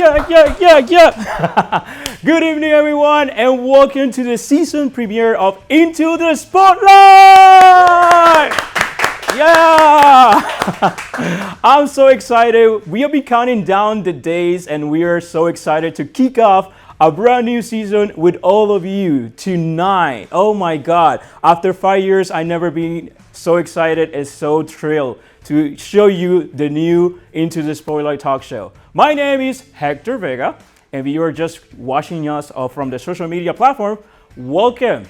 yeah. Good evening, everyone, and welcome to the season premiere of Into the Spotlight. Yeah, I'm so excited. We have been counting down the days, and we are so excited to kick off a brand new season with all of you tonight. Oh my God! After 5 years, I never been so excited and so thrilled to show you the new Into the Spotlight talk show. My name is Hector Vega, and if you are just watching us from the social media platform, welcome.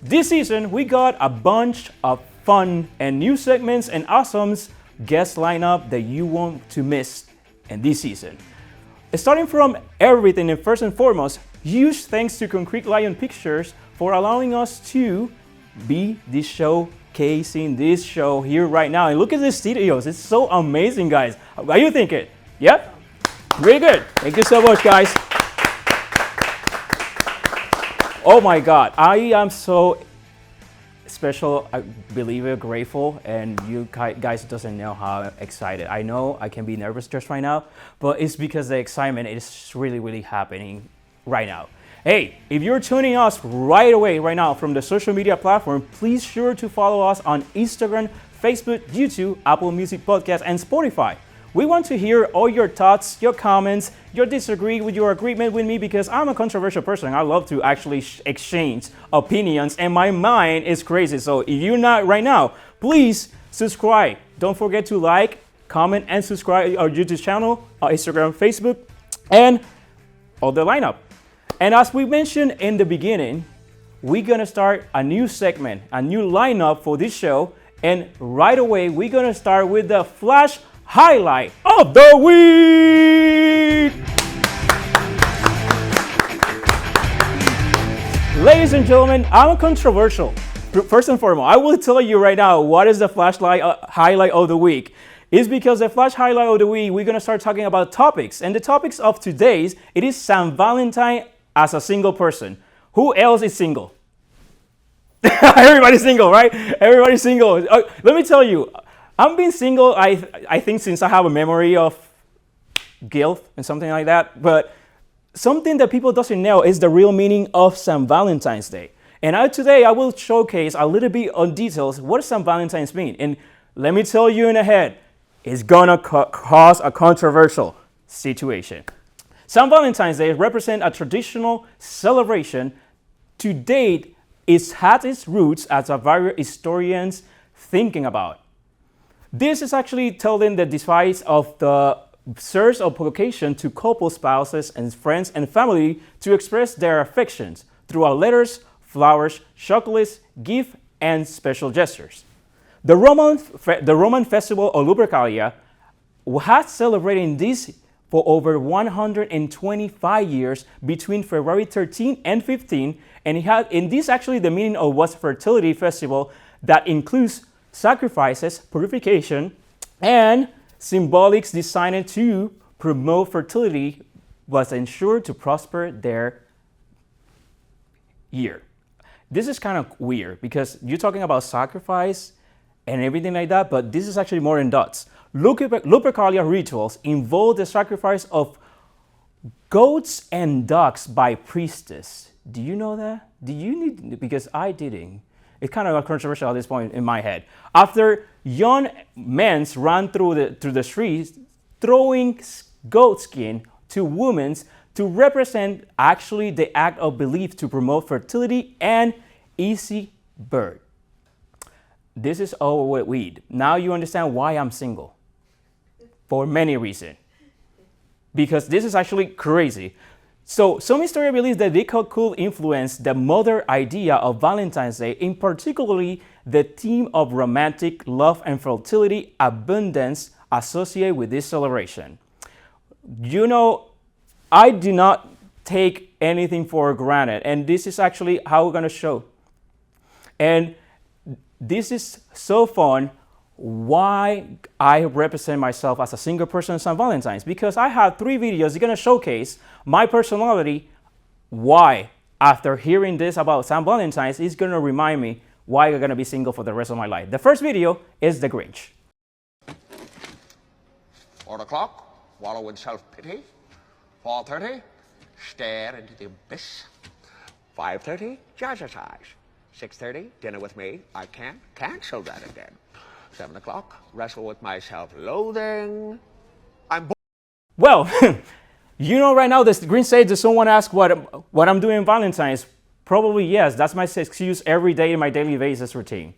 This season, we got a bunch of fun and new segments and awesome guest lineup that you want to miss in this season. Starting from everything, and first and foremost, huge thanks to Concrete Lion Pictures for allowing us to be this showcasing this show here right now. And look at the studios, it's so amazing, guys. What do you think it? Yep, really good. Thank you so much, guys. Oh my God, I am so special, I believe it, grateful, and you guys doesn't know how excited. I know I can be nervous just right now, but it's because the excitement is really happening right now. Hey, if you're tuning us right now from the social media platform, please sure to follow us on Instagram, Facebook, YouTube, Apple Music Podcast, and Spotify. We want to hear all your thoughts, your comments, your disagree with your agreement with me, because I'm a controversial person. I love to actually exchange opinions, and my mind is crazy. So if you're not right now, please subscribe. Don't forget to like, comment, and subscribe our YouTube channel, our Instagram, Facebook, and all the lineup. And as we mentioned in the beginning, we're gonna start a new segment, a new lineup for this show. And right away, we're gonna start with the Flash Highlight of the Week! Ladies and gentlemen, I'm controversial. First and foremost, I will tell you right now what is the flashlight highlight of the week. It's because the flash highlight of the week, we're gonna start talking about topics. And the topics of today's, it is San Valentine as a single person. Who else is single? Everybody's single, right? Everybody's single. Let me tell you, I've been single, I think, since I have a memory of guilt and something like that. But something that people doesn't know is the real meaning of St. Valentine's Day. And today I will showcase a little bit on details what does St. Valentine's mean. And let me tell you in ahead, it's gonna cause a controversial situation. St. Valentine's Day represents a traditional celebration. To date, it has its roots as a various historians thinking about. This is actually telling the device of the source of vocation to couple, spouses, and friends and family to express their affections through letters, flowers, chocolates, gifts, and special gestures. The Roman festival of Lupercalia has celebrated this for over 125 years between February 13 and 15, and this actually the meaning of was fertility festival that includes sacrifices, purification, and symbolics designed to promote fertility was ensured to prosper their year. This is kind of weird because you're talking about sacrifice and everything like that, but this is actually more than that. Lupercalia rituals involve the sacrifice of goats and ducks by priestess. Do you know that? Because I didn't. It's kind of controversial at this point in my head. After young men ran through the streets, throwing goat skin to women to represent actually the act of belief to promote fertility and easy birth. This is all what we. Now you understand why I'm single. For many reasons. Because this is actually crazy. So some historians believe that they could influence the modern idea of Valentine's Day, in particularly the theme of romantic love and fertility abundance associated with this celebration. You know, I do not take anything for granted, and this is actually how we're gonna show. And this is so fun why I represent myself as a single person on St. Valentine's, because I have 3 videos that are gonna showcase my personality. Why, after hearing this about St. Valentine's, is gonna remind me why I'm gonna be single for the rest of my life. The first video is The Grinch. 4 o'clock, wallow in self-pity. 4:30, stare into the abyss. 5:30, jazzercise. 6:30, dinner with me. I can't cancel that again. 7 o'clock, wrestle with my self-loathing. I'm Well, you know right now the green sage, does someone ask what I'm doing on Valentine's? Probably yes. That's my excuse every day in my daily basis routine.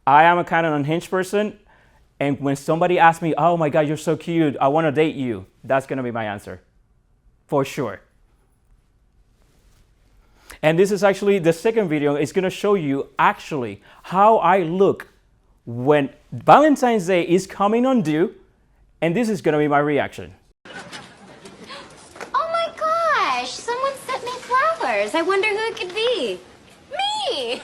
I am a kind of unhinged person, and when somebody asks me, oh my God, you're so cute, I want to date you, that's going to be my answer. For sure. And this is actually the second video. It's going to show you actually how I look when Valentine's Day is coming on due, and this is going to be my reaction. Oh my gosh, someone sent me flowers. I wonder who it could be. Me!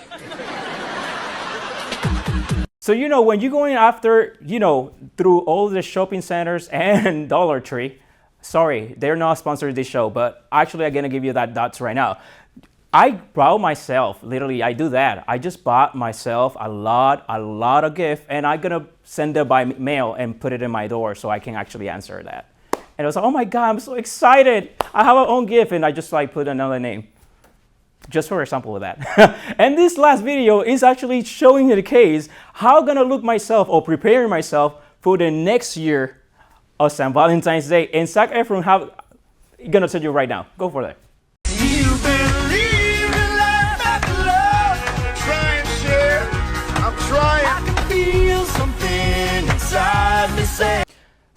So, you know, when you're going after, you know, through all the shopping centers and Dollar Tree, sorry, they're not sponsoring this show, but actually I'm going to give you that dots right now. I bought myself, literally, I do that. I just bought myself a lot of gift, and I'm going to send it by mail and put it in my door so I can actually answer that. And I was like, oh my God, I'm so excited. I have my own gift, and I just like put another name. Just for example of that. And this last video is actually showing you the case, how I'm going to look myself or preparing myself for the next year of St. Valentine's Day. And Zac Efron, I'm going to tell you right now. Go for that.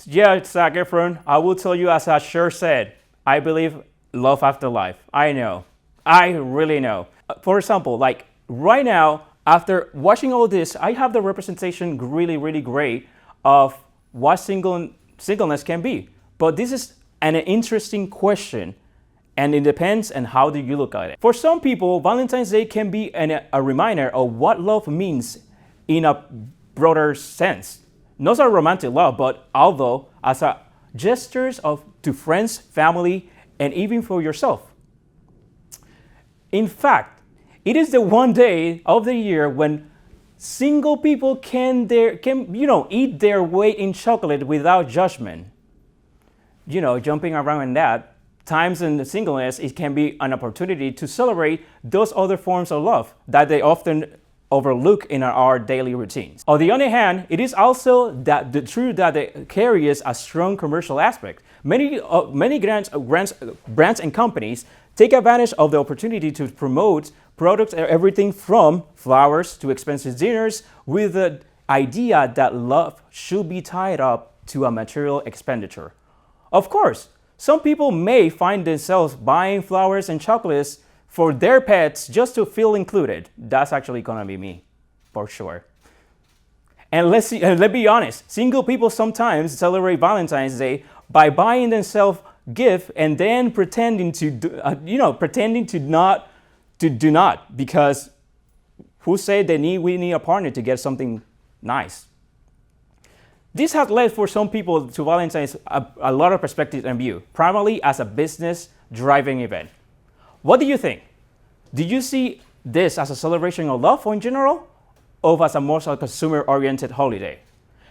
Yeah, Zac Efron, I will tell you, as I sure said, I believe love after life. I know. I really know. For example, like right now, after watching all this, I have the representation really great of what singleness can be. But this is an interesting question, and it depends on how do you look at it. For some people, Valentine's Day can be a reminder of what love means in a broader sense. Not as a romantic love, but although as a gestures to friends, family, and even for yourself. In fact, it is the one day of the year when single people can eat their weight in chocolate without judgment. You know, jumping around in that, times in singleness, it can be an opportunity to celebrate those other forms of love that they often overlook in our daily routines. On the other hand, it is also the truth that it carries a strong commercial aspect. Many brands and companies take advantage of the opportunity to promote products, everything from flowers to expensive dinners, with the idea that love should be tied up to a material expenditure. Of course, some people may find themselves buying flowers and chocolates for their pets just to feel included. That's actually gonna be me, for sure. And let's be honest, single people sometimes celebrate Valentine's Day by buying themselves gifts and then pretending to do not, because who said we need a partner to get something nice? This has led for some people to Valentine's a lot of perspective and view, primarily as a business driving event. What do you think? Do you see this as a celebration of love in general, or as a more consumer-oriented holiday?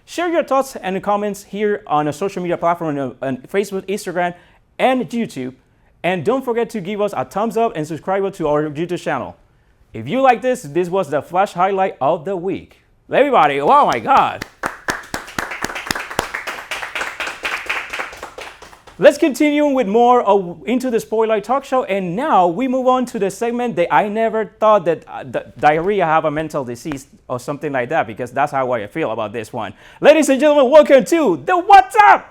Share your thoughts and comments here on a social media platform on Facebook, Instagram, and YouTube. And don't forget to give us a thumbs up and subscribe to our YouTube channel. If you like this was the flash highlight of the week. Everybody, oh my God. Let's continue with more Into the Spoiler Talk Show, and now we move on to the segment that I never thought that diarrhea have a mental disease or something like that, because that's how I feel about this one. Ladies and gentlemen, welcome to the What's Up!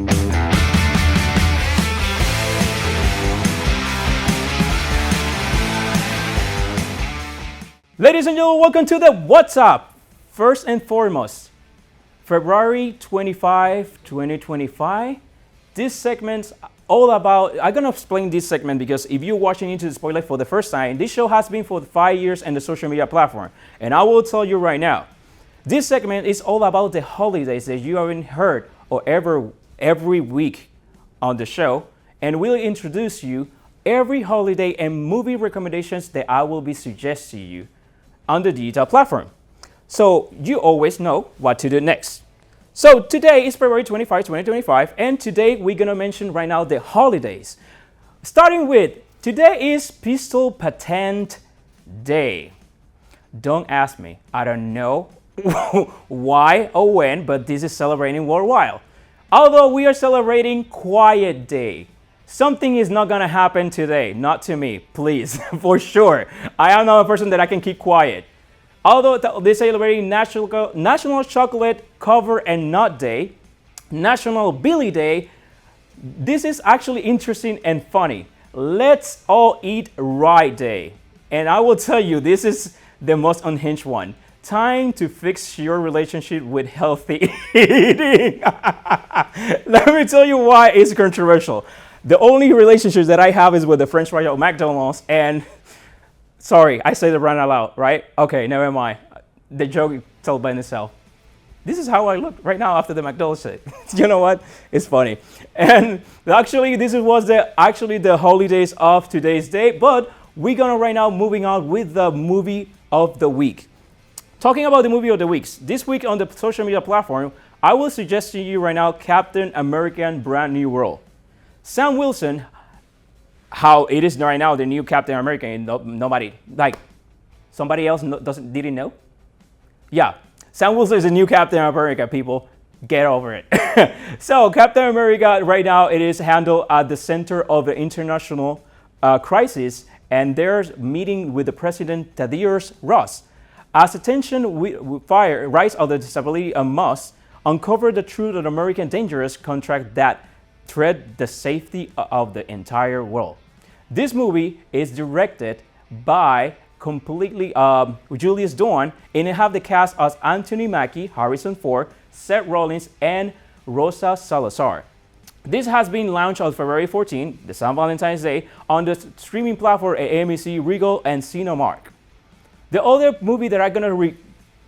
Ladies and gentlemen, welcome to the What's Up! First and foremost, February 25, 2025. This segment's all about, I'm going to explain this segment because if you're watching Into the Spoiler for the first time, this show has been for 5 years on the social media platform. And I will tell you right now, this segment is all about the holidays that you haven't heard or every week on the show. And we'll introduce you every holiday and movie recommendations that I will be suggesting you on the digital platform. So you always know what to do next. So today is February 25, 2025, and today we're gonna mention right now the holidays. Starting with, today is Pistol Patent Day. Don't ask me, I don't know why or when, but this is celebrating worldwide. Although we are celebrating Quiet Day. Something is not gonna happen today, not to me, please, for sure. I am not a person that I can keep quiet. Although they're celebrating National Chocolate Cover and Nut Day, National Billy Day, this is actually interesting and funny. Let's All Eat Right Day. And I will tell you, this is the most unhinged one. Time to fix your relationship with healthy eating. Let me tell you why it's controversial. The only relationship that I have is with the French fry at McDonald's, and sorry, I say the run out loud, right? Okay, never mind. The joke told by itself. This is how I look right now after the McDonald's shit. You know what? It's funny. And actually, this was the holidays of today's day, but we're gonna right now moving on with the movie of the week. Talking about the movie of the weeks, this week on the social media platform, I will suggest to you right now Captain America Brand New World. Sam Wilson, how it is right now, the new Captain America, and nobody, like, somebody else didn't know? Yeah, Sam Wilson is the new Captain America, people. Get over it. So, Captain America, right now, it is handled at the center of the international crisis, and there's meeting with the President Thaddeus Ross. As the tension rise of the disability must uncover the truth of the American dangerous contract that threat the safety of the entire world. This movie is directed by completely Julius Dorn, and it have the cast as Anthony Mackie, Harrison Ford, Seth Rollins, and Rosa Salazar. This has been launched on February 14, the St. Valentine's Day, on the streaming platform at AMC, Regal, and Cinemark. The other movie that I'm gonna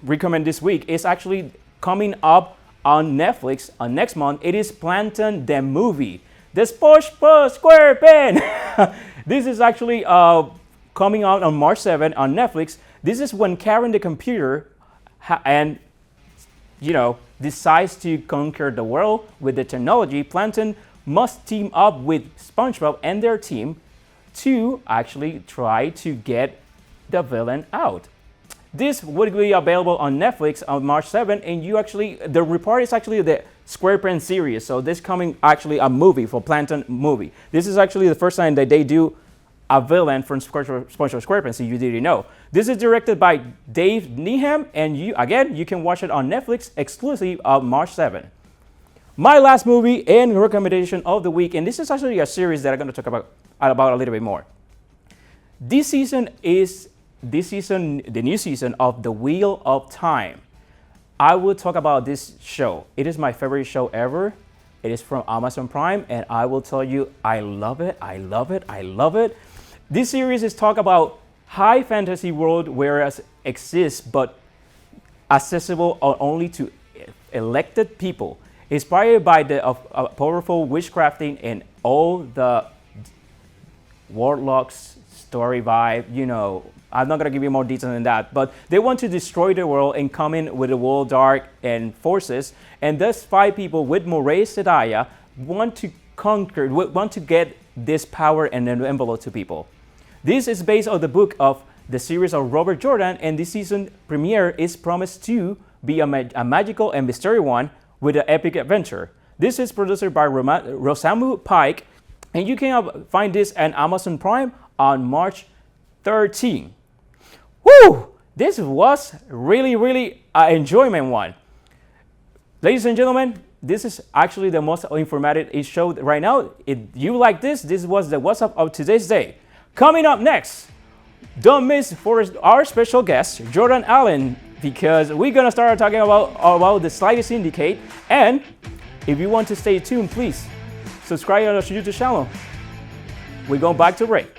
recommend this week is actually coming up on Netflix next month. It is Plankton the Movie. The SpongeBob SquarePants. This is actually coming out on March 7 on Netflix. This is when Karen the computer decides to conquer the world with the technology. Plankton must team up with SpongeBob and their team to actually try to get the villain out. This would be available on Netflix on March 7, and the report is actually the SquarePants series. So this coming actually a movie for Plankton movie. This is actually the first time that they do a villain from SpongeBob SquarePants, if you didn't know. This is directed by Dave Needham, and you can watch it on Netflix exclusively on March 7. My last movie and recommendation of the week, and this is actually a series that I'm going to talk about a little bit more. This season is the new season of The Wheel of Time. I will talk about this show. It is my favorite show ever. It is from Amazon Prime, and I will tell you, I love it, I love it, I love it. This series is talk about high fantasy world where it exists, but accessible only to elected people. Inspired by the powerful witchcrafting and all the warlocks story vibe, I'm not going to give you more detail than that, but they want to destroy the world and come in with the world dark and forces, and thus 5 people with Moray Sedaya want to get this power and an envelope to people. This is based on the book of the series of Robert Jordan, and this season premiere is promised to be a magical and mysterious one with an epic adventure. This is produced by Rosamu Pike, and you can find this on Amazon Prime on March 13. Woo! This was really an enjoyment one. Ladies and gentlemen, this is actually the most informative show right now. If you like this was the What's Up of today's day. Coming up next, don't miss for our special guest, Jordan Allen, because we're gonna start talking about the Slider Syndicate. And if you want to stay tuned, please subscribe to our YouTube channel. We're going back to break.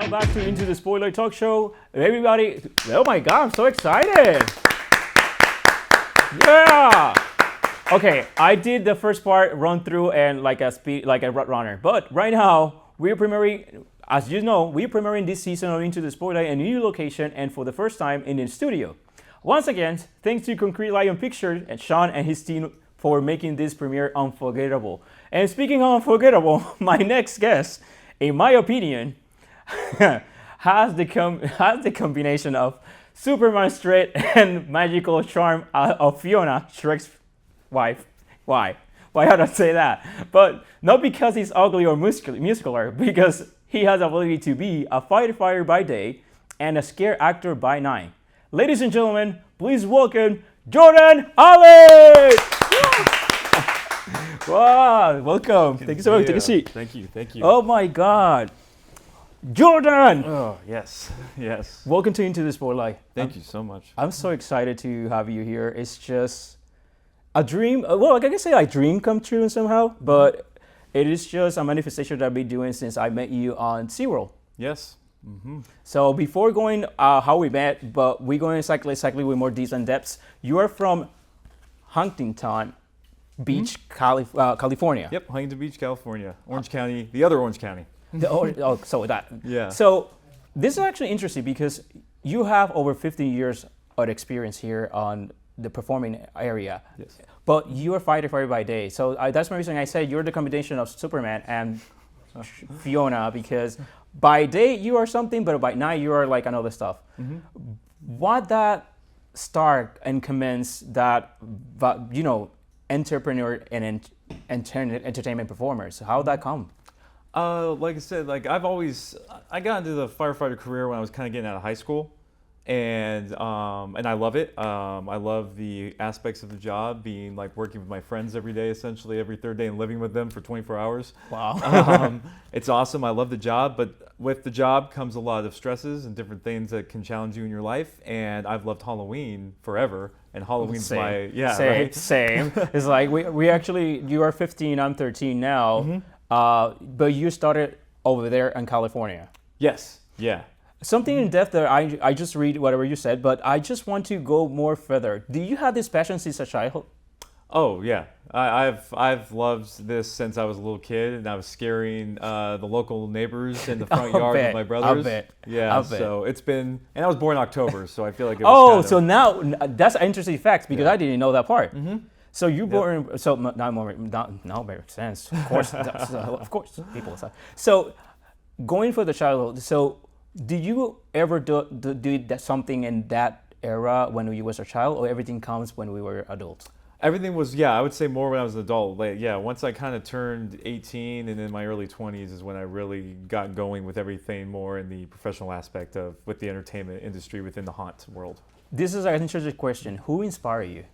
Back to Into the Spoiler Talk Show. Everybody, oh my God, I'm so excited. Yeah. Okay, I did the first part run through and like a road runner. But right now we're premiering, as you know, we're premiering this season of Into the Spotlight in a new location and for the first time in the studio. Once again, thanks to Concrete Lion Pictures and Sean and his team for making this premiere unforgettable. And speaking of unforgettable, my next guest, in my opinion, has the combination of Superman straight and magical charm of Fiona, Shrek's wife. Why? Why would I say that? But not because he's ugly or muscular, because he has the ability to be a firefighter by day and a scare actor by night. Ladies and gentlemen, please welcome Jordan Ali! Wow, welcome. Thank you so much. Take a seat. Thank you. Oh my God. Jordan! Oh, yes. Welcome to Into the Spotlight. Thank you so much. I'm so excited to have you here. It's just a dream. Well, I can say a dream come true somehow, but it is just a manifestation that I've been doing since I met you on SeaWorld. Yes. So before going how we met, but we're going exactly with more deeds and depths. You are from Huntington Beach, California. Yep, Huntington Beach, California. Orange County, the other Orange County. Yeah. So this is actually interesting because you have over 15 years of experience here on the performing area. Yes. But you are firefighter by day. So that's my reason I said you're the combination of Superman and Fiona, because by day you are something, but by night you are like another stuff. What that start and commence that, entrepreneur and entertainment performers, how that come? Like I said, I got into the firefighter career when I was kind of getting out of high school, and I love it. I love the aspects of the job, being like working with my friends every day, essentially every third day, and living with them for 24 hours. Wow. It's awesome. I love the job, but with the job comes a lot of stresses and different things that can challenge you in your life. And I've loved Halloween forever, and Halloween's Same. It's like we actually, you are 15, I'm 13 now. But you started over there in California. Yes. Yeah. Something in depth there, I just read whatever you said, but I just want to go more further. Do you have this passion since a childhood? Oh yeah, I've loved this since I was a little kid, and I was scaring the local neighbors in the front yard with my brothers. I bet. Yeah, so it's been, and I was born in October, so I feel like it was so now that's an interesting fact because I didn't know that part. So you born, so now makes sense. Of course, of course, people. So going for the childhood. So did you ever do something in that era when you was a child, or everything comes when we were adults? Everything was, I would say more when I was an adult. Once I kind of turned 18 and in my early 20s is when I really got going with everything more in the professional aspect with the entertainment industry within the haunt world. This is an interesting question. Who inspired you?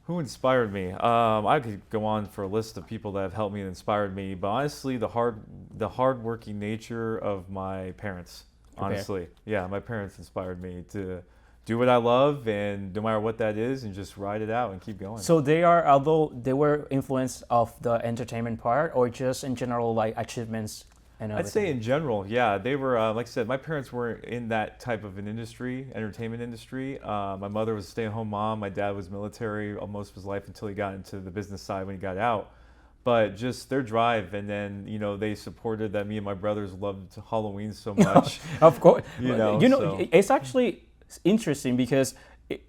Who inspired me? I could go on for a list of people that have helped me and inspired me, but honestly, the hard-working nature of my parents. Honestly, my parents inspired me to do what I love, and no matter what that is, and just ride it out and keep going. So although they were influenced of the entertainment part, or just in general, like achievements and everything? I'd say in general, they were, like I said, my parents were in that type of an industry, entertainment industry. My mother was a stay-at-home mom. My dad was military most of his life until he got into the business side when he got out. But just their drive, and then they supported that me and my brothers loved Halloween so much. Of course, so. It's actually interesting because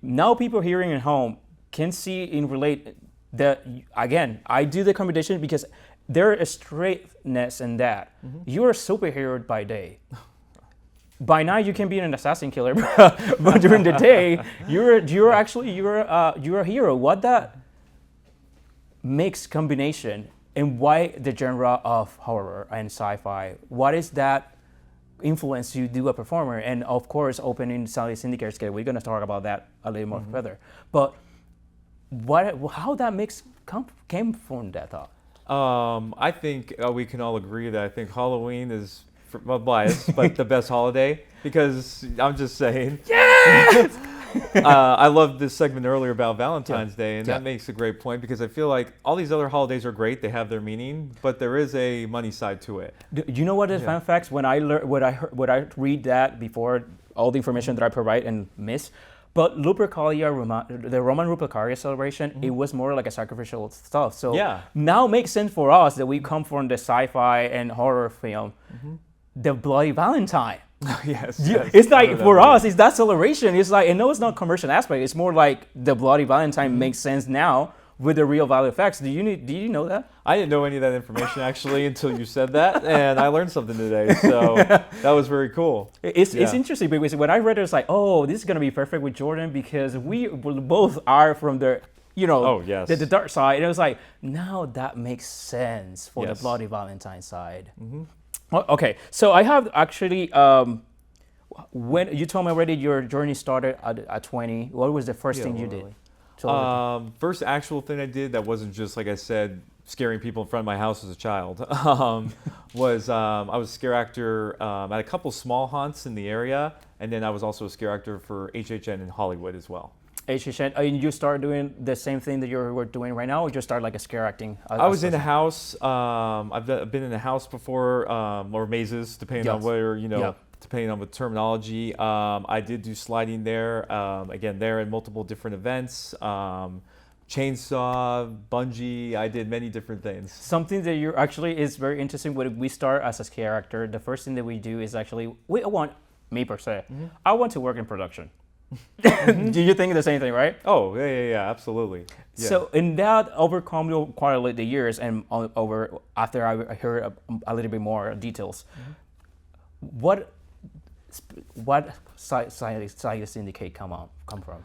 now people hearing at home can see and relate that, again, I do the combination because there is straightness in that. You're a superhero by day. By night you can be an assassin killer, but during the day you're a hero. What that makes combination, and why the genre of horror and sci-fi? What is that influence you do a performer? And of course, opening Slider Syndicate, we're gonna talk about that a little more further. But how that mix came from that thought? I think we can all agree that I think Halloween is, biased, but the best holiday, because I'm just saying. Yes! I loved this segment earlier about Valentine's Day, and that makes a great point, because I feel like all these other holidays are great, they have their meaning, but there is a money side to it. Do you know what is fun facts? When I read that before, all the information that I provide and miss, But Lupercalia, the Roman Lupercalia celebration, it was more like a sacrificial stuff. So now it makes sense for us that we come from the sci-fi and horror film, the Bloody Valentine. Yes. It's like for us, it's that celebration. It's like, I know it's not commercial aspect. It's more like the Bloody Valentine makes sense now with the real value effects. Did you know that? I didn't know any of that information actually until you said that, and I learned something today. So that was very cool. It's interesting because when I read it, it's like, oh, this is gonna be perfect with Jordan because we both are from the the dark side. And it was like, now that makes sense for the Bloody Valentine side. Okay, so I have actually. When you told me already your journey started at 20, what was the first thing you did? First actual thing I did that wasn't just, like I said, scaring people in front of my house as a child, was I was a scare actor at a couple small haunts in the area, and then I was also a scare actor for HHN in Hollywood as well. HHN, and you started doing the same thing that you're doing right now, or just started like a scare acting? I was in a house. I've been in a house before, or mazes, depending on where, depending on the terminology. I did do sliding there, again, there in multiple different events. Chainsaw, bungee, I did many different things. Something that you're actually is very interesting when we start as a scare actor. The first thing that we do is actually, I want to work in production. Do you think the same thing, right? Oh, yeah, absolutely. Yeah. So in that overcome quite a lot the years and over after I heard a little bit more details, what Slider Syndicate come from?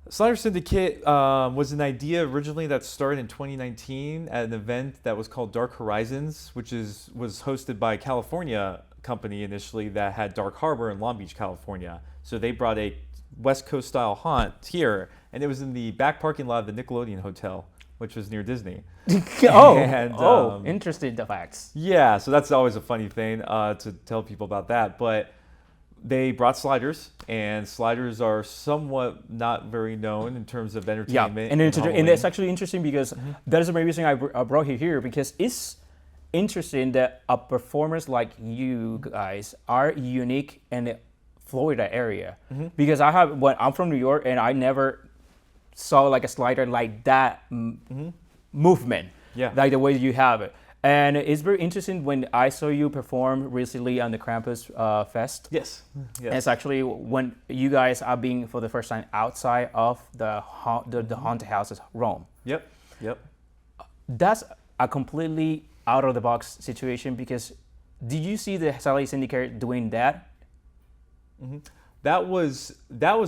Slider Syndicate was an idea originally that started in 2019 at an event that was called Dark Horizons, which was hosted by a California company initially that had Dark Harbor in Long Beach, California. So they brought a West Coast style haunt here, and it was in the back parking lot of the Nickelodeon Hotel, which was near Disney. Interesting, the facts. Yeah, so that's always a funny thing to tell people about that. But they brought sliders, and sliders are somewhat not very known in terms of entertainment. Yeah, and it's actually interesting because that is the main reason I brought you here, because it's interesting that a performers like you guys are unique in the Florida area. Because I'm from New York, and I never saw like a slider like that movement, like the way you have it. And it's very interesting when I saw you perform recently on the Krampus Fest. Yes. And it's actually when you guys are being for the first time outside of the haunted houses, Rome. Yep. That's a completely out of the box situation, because did you see the Slider Syndicate doing that? That was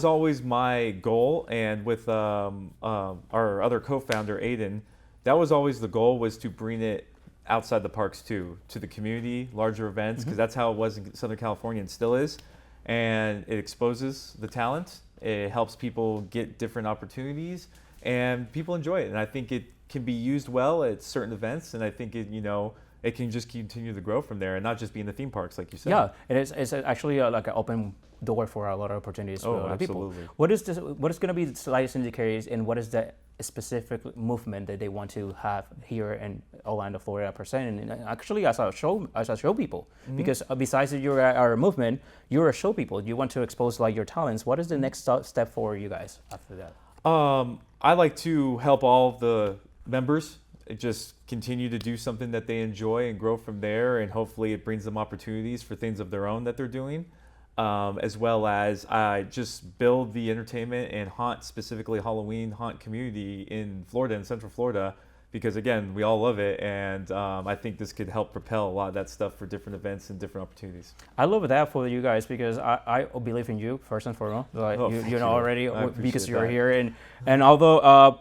always my goal, and with our other co-founder Aiden, that was always the goal, was to bring it outside the parks too, to the community, larger events, because that's how it was in Southern California and still is, and it exposes the talent. It helps people get different opportunities, and people enjoy it. And I think it can be used well at certain events, and I think it can just continue to grow from there, and not just be in the theme parks, like you said. Yeah, it's actually like an open door for a lot of opportunities for other people. What is going to be the Slider Syndicate, and what is the specific movement that they want to have here in Orlando, Florida, and actually as a show people? Because besides you're our movement, you're a show people. You want to expose like your talents. What is the next step for you guys after that? I like to help all the members just continue to do something that they enjoy and grow from there, and hopefully it brings them opportunities for things of their own that they're doing, as well as I just build the entertainment and haunt, specifically Halloween haunt community in Florida and Central Florida, because again, we all love it, and I think this could help propel a lot of that stuff for different events and different opportunities. I love that for you guys, because I believe in you first and foremost, like you know already, because you're here, and although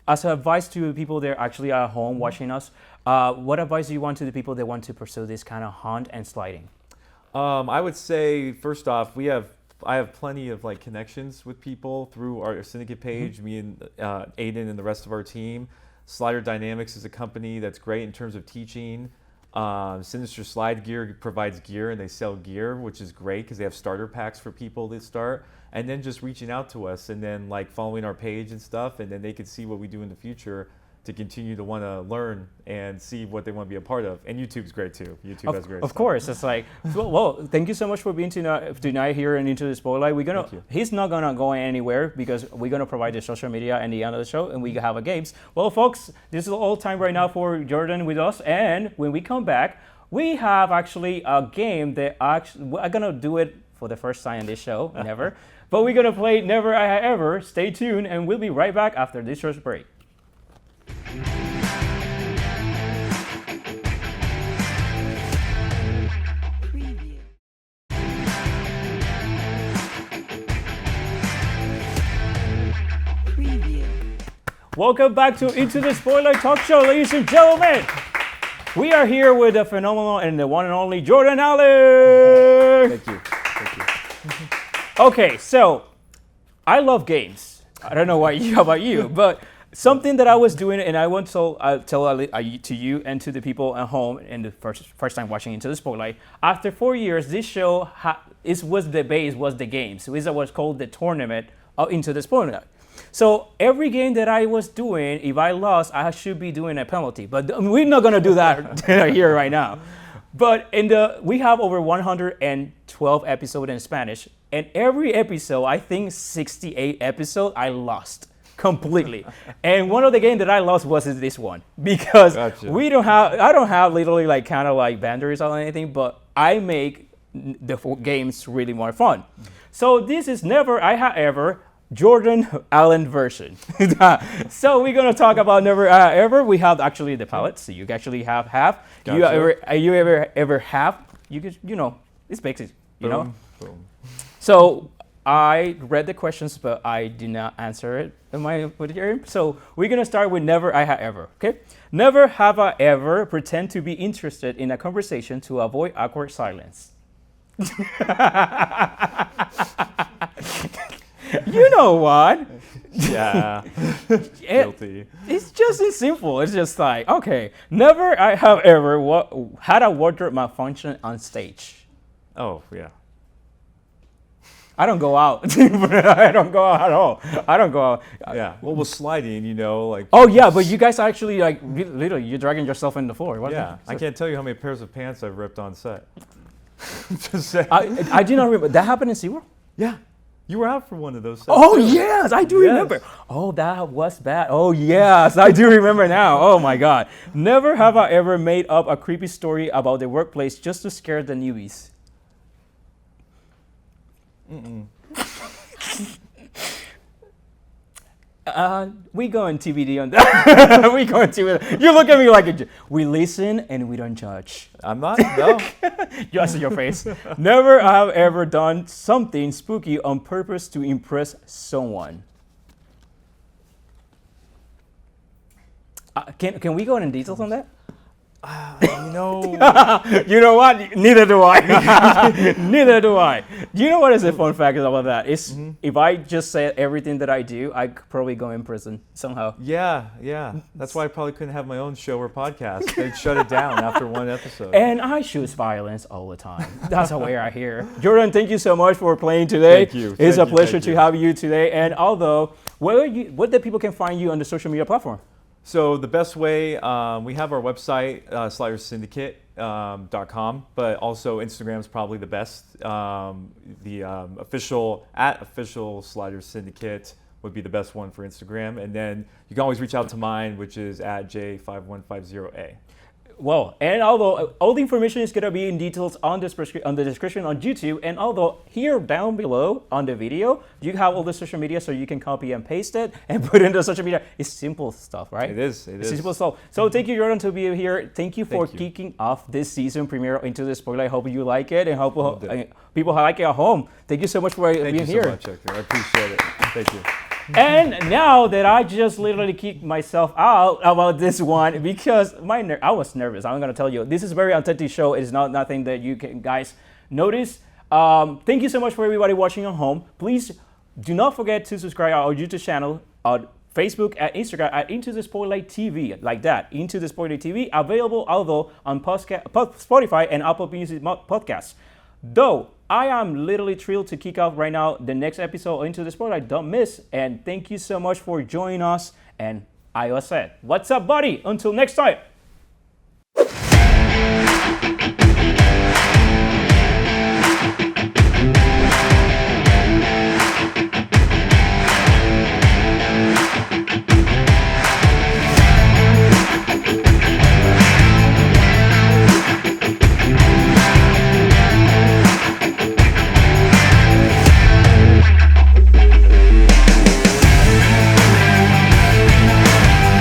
as an advice to people that are actually at home watching us, what advice do you want to the people that want to pursue this kind of haunt and sliding? I would say, first off, I have plenty of like connections with people through our syndicate page, me and Aiden and the rest of our team. Slider Dynamics is a company that's great in terms of teaching. Sinister Slide Gear provides gear, and they sell gear, which is great because they have starter packs for people that start. And then just reaching out to us, and then like following our page and stuff, and then they could see what we do in the future to continue to want to learn and see what they want to be a part of. And YouTube's great too. YouTube has great Of stuff. course, it's like, well, thank you so much for being tonight here and Into the Spotlight. He's not gonna go anywhere because we're gonna provide the social media and the end of the show, and we have a games. Well, folks, this is all time right now for Jordan with us, and when we come back, we have actually a game that I'm gonna do it for the first time in this show, never. But we're gonna play Never I Have Ever. Stay tuned, and we'll be right back after this short break. Welcome back to Into the Spoiler Talk Show, ladies and gentlemen. We are here with the phenomenal and the one and only Jordan Allen. Thank you. Okay, so I love games. I don't know how about you, but something that I was doing, and I want to tell to you and to the people at home, and the first time watching Into the Spotlight. After 4 years, this show was the games. It was what's called the tournament of Into the Spotlight. So every game that I was doing, if I lost, I should be doing a penalty. But we're not gonna do that here right now. But we have over 112 episodes in Spanish, and every episode, I think 68 episodes, I lost completely. And one of the games that I lost was this one because Gotcha. I don't have literally like kind of like boundaries or anything, but I make the games really more fun. So this is Never I Have Ever Jordan Allen version. So we're gonna talk about Never Ever. We have actually the palettes, so you actually have half. Gotcha. You ever have? You could, it's basic, Boom. So I read the questions, but I did not answer it in my video. So we're gonna start with Never I Have Ever. Okay. Never have I ever pretend to be interested in a conversation to avoid awkward silence. You know what? Yeah. Guilty. It's just as simple. It's just like, okay, never I have ever had a wardrobe malfunction on stage. Oh, yeah. I don't go out. I don't go out at all. I don't go out. Yeah. Well, with sliding, like. Oh, yeah, but you guys actually, like, literally, you're dragging yourself in the floor. Yeah. I can't tell you how many pairs of pants I've ripped on set. Just saying. I do not remember. That happened in SeaWorld? Yeah. You were out for one of those sets. Oh, too. yes, I do remember. Oh, that was bad. Oh, yes, I do remember now. Oh, my God. Never have I ever made up a creepy story about the workplace just to scare the newbies. We go on TBD on that. We go on TBD. You look at me like we listen and we don't judge. I'm not? No. Just in your face. Never have ever done something spooky on purpose to impress someone. Can we go into details on that? You know. You know what? Neither do I. Neither do I. You know what is a fun fact about that? It's if I just said everything that I do, I could probably go in prison somehow. Yeah. That's why I probably couldn't have my own show or podcast. They'd shut it down after one episode. And I choose violence all the time. That's how I hear. Jordan, thank you so much for playing today. Thank you. It's a pleasure to have you today. And although, what the people can find you on the social media platform? So the best way, we have our website, slidersyndicate.com, but also Instagram is probably the best. The official Slider Syndicate would be the best one for Instagram. And then you can always reach out to mine, which is at J5150A. Well, and although all the information is going to be in details on the description on YouTube, and although here down below on the video, you have all the social media so you can copy and paste it and put in the social media. It's simple stuff, right? It is. It's simple stuff. So thank you, Jordan, to be here. Thank you for kicking off this season premiere Into the Spoiler. I hope you like it and hope people like it at home. Thank you so much for being here. Thank you so much, Hector. I appreciate it. Thank you. And now that I just literally kicked myself out about this one because I was nervous. I'm gonna tell you, this is a very authentic show. It is not nothing that you can guys notice. Thank you so much for everybody watching at home. Please do not forget to subscribe to our YouTube channel on Facebook and Instagram at Into the Spotlight TV, like that. Into the Spotlight TV, available although on Spotify and Apple Music podcasts. Though I am literally thrilled to kick off right now the next episode Into the Spotlight. Don't miss. And thank you so much for joining us. And I was said. What's up, buddy? Until next time.